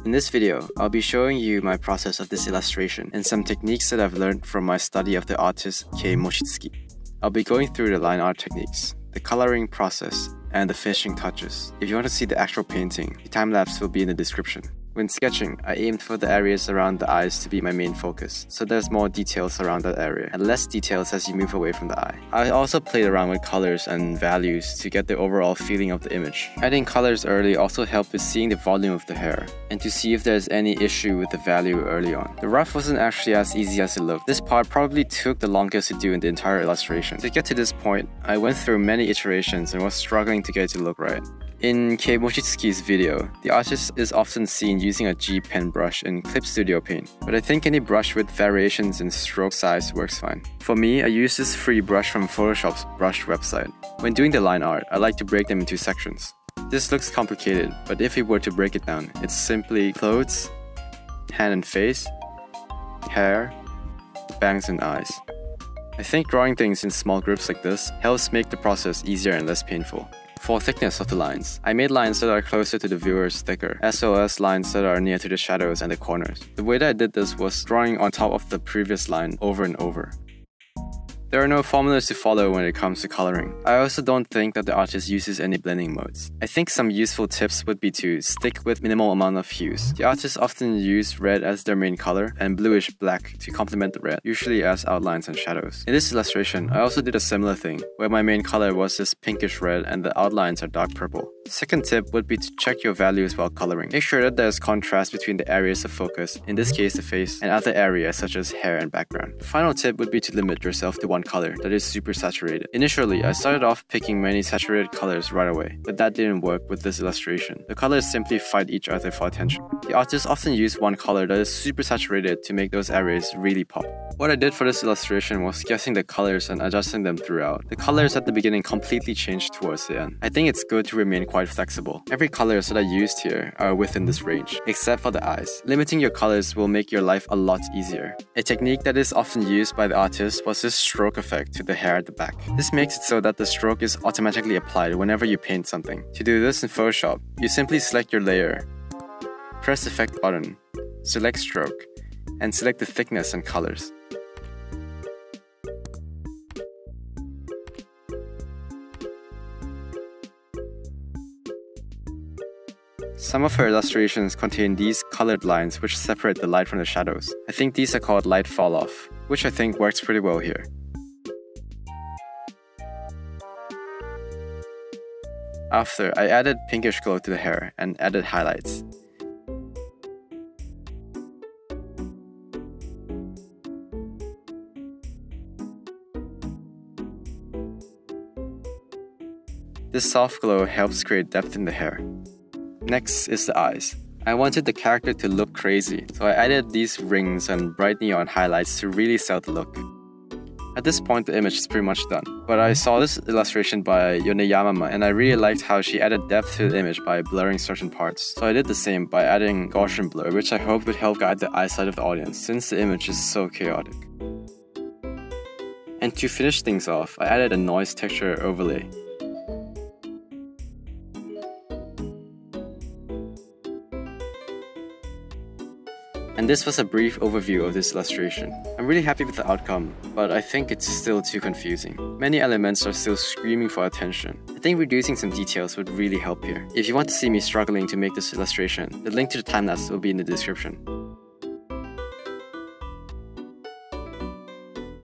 In this video, I'll be showing you my process of this illustration and some techniques that I've learned from my study of the artist Kei Mochizuki. I'll be going through the line art techniques, the coloring process, and the finishing touches. If you want to see the actual painting, the time-lapse will be in the description. When sketching, I aimed for the areas around the eyes to be my main focus, so there's more details around that area, and less details as you move away from the eye. I also played around with colors and values to get the overall feeling of the image. Adding colors early also helped with seeing the volume of the hair, and to see if there's any issue with the value early on. The rough wasn't actually as easy as it looked. This part probably took the longest to do in the entire illustration. To get to this point, I went through many iterations and was struggling to get it to look right. In Kei Mochizuki's video, the artist is often seen using a G pen brush in Clip Studio Paint, but I think any brush with variations in stroke size works fine. For me, I use this free brush from Photoshop's brush website. When doing the line art, I like to break them into sections. This looks complicated, but if we were to break it down, it's simply clothes, hand and face, hair, bangs and eyes. I think drawing things in small groups like this helps make the process easier and less painful. For thickness of the lines, I made lines that are closer to the viewers thicker, as well as lines that are near to the shadows and the corners. The way that I did this was drawing on top of the previous line over and over. There are no formulas to follow when it comes to coloring. I also don't think that the artist uses any blending modes. I think some useful tips would be to stick with minimal amount of hues. The artists often use red as their main color and bluish black to complement the red, usually as outlines and shadows. In this illustration, I also did a similar thing, where my main color was this pinkish red and the outlines are dark purple. Second tip would be to check your values while coloring. Make sure that there's contrast between the areas of focus, in this case the face, and other areas such as hair and background. The final tip would be to limit yourself to one color that is super saturated. Initially, I started off picking many saturated colors right away, but that didn't work with this illustration. The colors simply fight each other for attention. The artists often use one color that is super saturated to make those areas really pop. What I did for this illustration was guessing the colors and adjusting them throughout. The colors at the beginning completely changed towards the end. I think it's good to remain quite flexible. Every colors that I used here are within this range, except for the eyes. Limiting your colors will make your life a lot easier. A technique that is often used by the artist was this stroke effect to the hair at the back. This makes it so that the stroke is automatically applied whenever you paint something. To do this in Photoshop, you simply select your layer, press the Effect button, select Stroke, and select the thickness and colors. Some of her illustrations contain these colored lines which separate the light from the shadows. I think these are called light falloff, which I think works pretty well here. After, I added pinkish glow to the hair and added highlights. This soft glow helps create depth in the hair. Next is the eyes. I wanted the character to look crazy, so I added these rings and bright neon highlights to really sell the look. At this point, the image is pretty much done, but I saw this illustration by Yoneyama and I really liked how she added depth to the image by blurring certain parts. So I did the same by adding Gaussian blur, which I hope would help guide the eyesight of the audience since the image is so chaotic. And to finish things off, I added a noise texture overlay. And this was a brief overview of this illustration. I'm really happy with the outcome, but I think it's still too confusing. Many elements are still screaming for attention. I think reducing some details would really help here. If you want to see me struggling to make this illustration, the link to the time-lapse will be in the description.